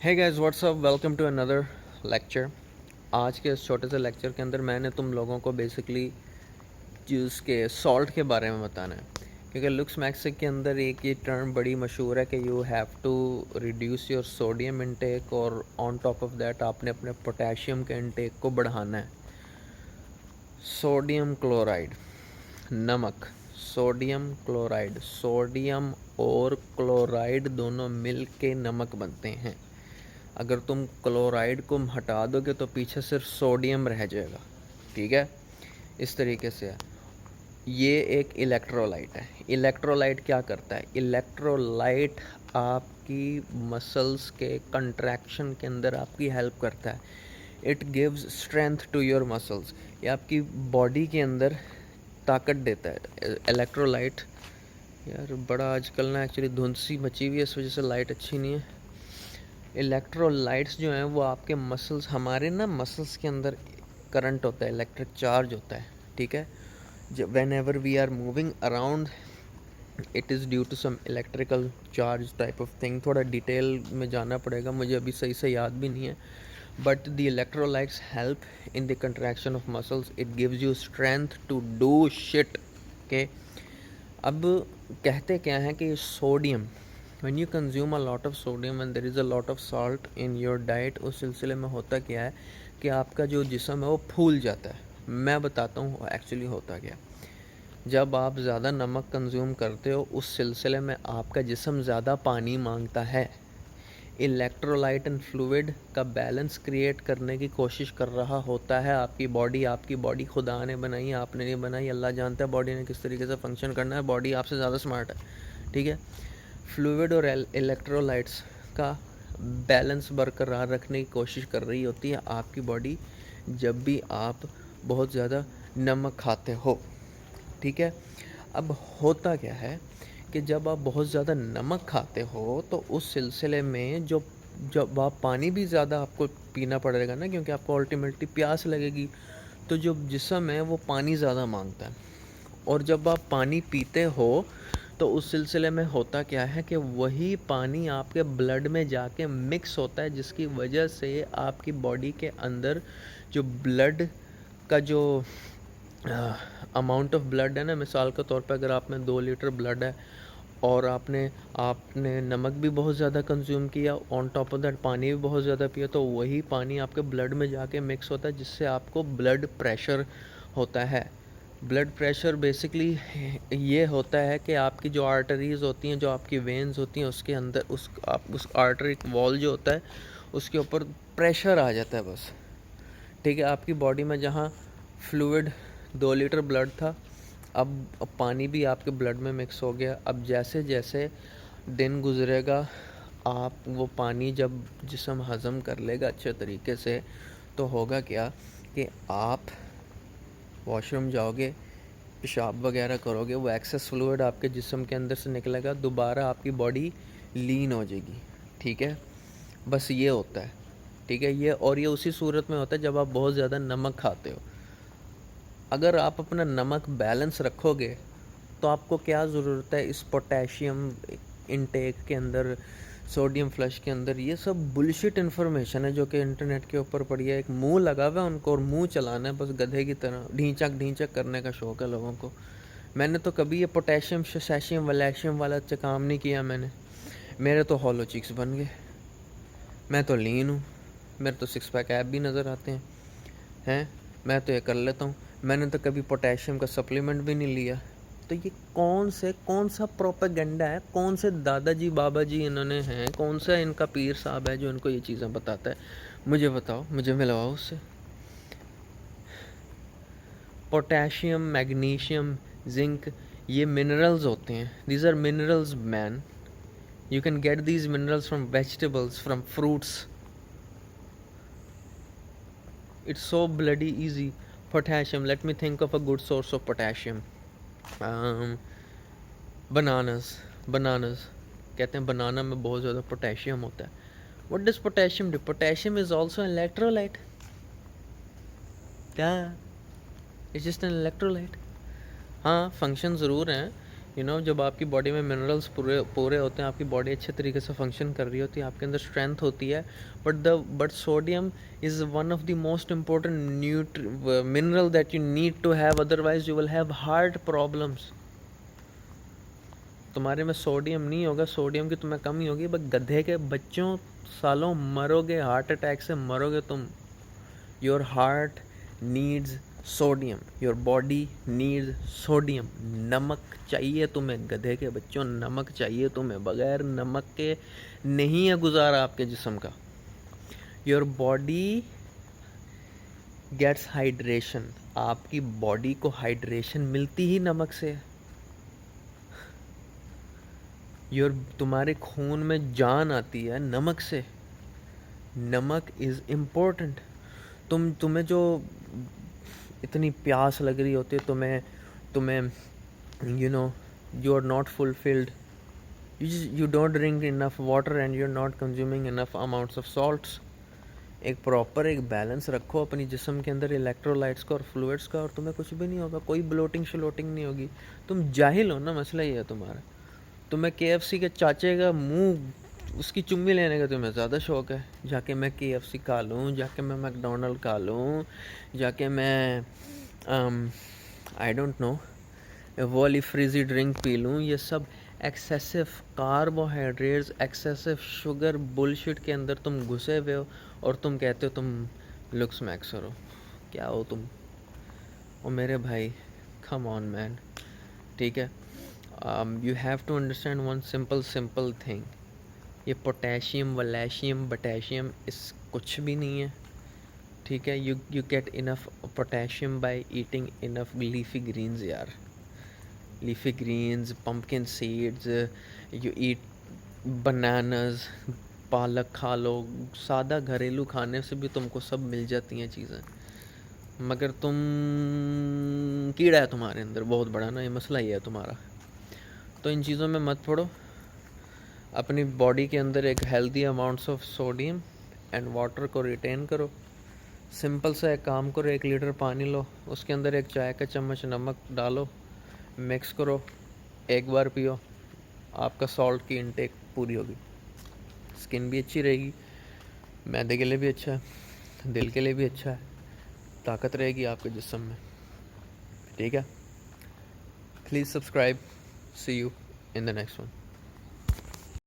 Hey guys what's up, welcome to another lecture. आज के इस छोटे से लेक्चर के अंदर मैंने तुम लोगों को बेसिकली चीज़ के सॉल्ट के बारे में बताना है, क्योंकि लुक्स मैक्सिक के अंदर एक ये टर्म बड़ी मशहूर है कि you have to reduce your sodium intake, और ऑन टॉप ऑफ दैट आपने अपने पोटेशियम के इनटेक को बढ़ाना है। सोडियम क्लोराइड, नमक, सोडियम क्लोराइड, सोडियम और क्लोराइड दोनों मिल के नमक बनते हैं। अगर तुम क्लोराइड को हटा दोगे तो पीछे सिर्फ सोडियम रह जाएगा। ठीक है, इस तरीके से है। ये एक इलेक्ट्रोलाइट है। इलेक्ट्रोलाइट क्या करता है? इलेक्ट्रोलाइट आपकी मसल्स के कंट्रैक्शन के अंदर आपकी हेल्प करता है। It gives strength to your muscles. ये आपकी बॉडी के अंदर ताकत देता है। इलेक्ट्रोलाइट, यार बड़ा आजकल ना एक्चुअली धुंध सी मची हुई है, इस वजह से लाइट अच्छी नहीं है। इलेक्ट्रोलाइट्स जो हैं वो आपके मसल्स, हमारे ना मसल्स के अंदर करंट होता है, इलेक्ट्रिक चार्ज होता है। ठीक है, जब whenever we are moving around it is due to some electrical charge type of thing. थोड़ा डिटेल में जाना पड़ेगा, मुझे अभी सही से याद भी नहीं है। But the electrolytes help in the contraction of muscles, it gives you strength to do shit के। अब कहते क्या है कि sodium, when you consume a lot of sodium and there is a lot of salt in your diet, उस सिलसिले में होता क्या है कि आपका जो जिस्म है वो फूल जाता है। मैं बताता हूँ एक्चुअली होता क्या। जब आप ज़्यादा नमक कंज्यूम करते हो उस सिलसिले में आपका जिस्म ज़्यादा पानी मांगता है। इलेक्ट्रोलाइट एंड फ्लूइड का बैलेंस क्रिएट करने की कोशिश कर रहा होता है आपकी बॉडी खुदा ने बनाई, आपने नहीं बनाई। अल्लाह जानता है बॉडी ने किस तरीके से फंक्शन करना है। बॉडी आपसे ज़्यादा स्मार्ट है। ठीक है, फ्लूइड और इलेक्ट्रोलाइट्स का बैलेंस बरकरार रखने की कोशिश कर रही होती है आपकी बॉडी, जब भी आप बहुत ज़्यादा नमक खाते हो। ठीक है, अब होता क्या है कि जब आप बहुत ज़्यादा नमक खाते हो तो उस सिलसिले में जब आप पानी भी ज़्यादा आपको पीना पड़ेगा ना, क्योंकि आपको अल्टीमेटली प्यास लगेगी, तो जो जिस्म है वो पानी ज़्यादा मांगता है। और जब आप पानी पीते हो तो उस सिलसिले में होता क्या है कि वही पानी आपके ब्लड में जाके मिक्स होता है, जिसकी वजह से आपकी बॉडी के अंदर जो ब्लड का जो अमाउंट ऑफ ब्लड है ना, मिसाल के तौर पे अगर आप में 2 लीटर ब्लड है और आपने नमक भी बहुत ज़्यादा कंज्यूम किया, ऑन टॉप ऑफ दैट पानी भी बहुत ज़्यादा पिया, तो वही पानी आपके ब्लड में जाके मिक्स होता है, जिससे आपको ब्लड प्रेशर होता है। ब्लड प्रेशर बेसिकली ये होता है कि आपकी जो आर्टरीज़ होती हैं, जो आपकी वेन्स होती हैं, उसके अंदर उस आर्टरी वॉल जो होता है उसके ऊपर प्रेशर आ जाता है बस। ठीक है, आपकी बॉडी में जहाँ फ्लूइड 2 लीटर ब्लड था, अब पानी भी आपके ब्लड में मिक्स हो गया। अब जैसे जैसे दिन गुजरेगा, आप वो पानी जब जिस्म हज़म कर लेगा अच्छे तरीके से, तो होगा क्या कि आप वॉशरूम जाओगे, पेशाब वगैरह करोगे, वो एक्सेस फ्लूइड आपके जिस्म के अंदर से निकलेगा, दोबारा आपकी बॉडी लीन हो जाएगी। ठीक है, बस ये होता है। ठीक है, ये उसी सूरत में होता है जब आप बहुत ज़्यादा नमक खाते हो। अगर आप अपना नमक बैलेंस रखोगे तो आपको क्या ज़रूरत है इस पोटेशियम इनटेक के अंदर, सोडियम फ्लश के अंदर। ये सब बुलशिट इन्फॉर्मेशन है जो कि इंटरनेट के ऊपर पड़ी है। एक मुंह लगा हुआ है उनको और मुंह चलाना है बस गधे की तरह, ढींचक ढींचक करने का शौक़ है लोगों को। मैंने तो कभी ये पोटेशियम पोटेशियम वैलेशियम वाला अच्छा काम नहीं किया मैंने। मेरे तो हॉलो चिक्स बन गए, मैं तो लीन हूँ, मेरे तो 6 पैक ऐप भी नज़र आते हैं। मैं तो ये कर लेता हूँ। मैंने तो कभी पोटेशियम का सप्लीमेंट भी नहीं लिया। तो ये कौन सा प्रोपेगेंडा है, कौन से दादाजी बाबा जी इन्होंने हैं, कौन सा इनका पीर साहब है जो इनको ये चीज़ें बताता है? मुझे बताओ, मुझे मिलवाओ उससे। पोटेशियम, मैग्नीशियम, जिंक, ये मिनरल्स होते हैं। These are minerals man. You can get these minerals from vegetables, from fruits. It's so bloody easy. Potassium, let me think of a good source of potassium. um, bananas कहते हैं बनाना में बहुत ज़्यादा potassium होता है। What does potassium do? Potassium is also an electrolyte. क्या? It's just an electrolyte. हाँ, function ज़रूर हैं, जब आपकी बॉडी में मिनरल्स पूरे पूरे होते हैं, आपकी बॉडी अच्छे तरीके से फंक्शन कर रही होती है, आपके अंदर स्ट्रेंथ होती है, but sodium is one of the most important mineral that you need to have, otherwise you will have heart problems. तुम्हारे में सोडियम नहीं होगा, सोडियम की तुम्हें कमी होगी, बस गधे के बच्चों सालों मरोगे, हार्ट अटैक से मरोगे तुम। Your heart needs sodium, your body needs sodium. नमक चाहिए तुम्हें गधे के बच्चों, नमक चाहिए तुम्हें, बगैर नमक के नहीं है गुजारा आपके जिस्म का। योर बॉडी गेट्स हाइड्रेशन, आपकी बॉडी को हाइड्रेशन मिलती ही नमक से। तुम्हारे खून में जान आती है नमक से। नमक इज़ इम्पोर्टेंट। तुम्हें जो इतनी प्यास लग रही होती है, तुम्हें you are not fulfilled, you don't drink enough water and you are not consuming enough amounts of salts. एक प्रॉपर एक बैलेंस रखो अपनी जिस्म के अंदर इलेक्ट्रोलाइट्स का और फ्लूइड्स का, और तुम्हें कुछ भी नहीं होगा, कोई ब्लोटिंग श्लोटिंग नहीं होगी। तुम जाहिल हो ना, मसला ये है तुम्हारा। तुम्हें KFC के चाचे का मुंह, उसकी चुम्मी लेने का तुम्हें ज़्यादा शौक़ है। जाके मैं KFC खा लूँ, जाके मैं मैकडोनल्ड खा लूँ, जाके मैं आई डोंट नो वो वाली फ्रिज़ी ड्रिंक पी लूँ। ये सब excessive carbohydrates, excessive sugar bullshit के अंदर तुम घुसे हुए हो, और तुम कहते हो तुम लुक्स मैक्सर हो। क्या हो तुम? ओ मेरे भाई, कम ऑन मैन, ठीक है। You have to understand one simple thing, ये पोटेशियम, वलेशियम, पोटेशियम इस कुछ भी नहीं है, ठीक है। you get enough potassium by eating enough leafy greens यार, leafy greens, pumpkin seeds, you eat bananas, पालक खा लो। सादा घरेलू खाने से भी तुमको सब मिल जाती हैं चीज़ें, मगर तुम कीड़ा है तुम्हारे अंदर बहुत बड़ा ना, ये मसला ही है तुम्हारा। तो इन चीज़ों में मत पड़ो। अपनी बॉडी के अंदर एक healthy amounts of sodium and water को रिटेन करो। सिंपल सा एक काम करो, 1 लीटर पानी लो, उसके अंदर 1 चाय का चम्मच नमक डालो, मिक्स करो, एक बार पियो, आपका सॉल्ट की इनटेक पूरी होगी। स्किन भी अच्छी रहेगी, मैदे के लिए भी अच्छा है, दिल के लिए भी अच्छा है, ताकत रहेगी आपके जिस्म में, ठीक है। Please subscribe. See you in the next one.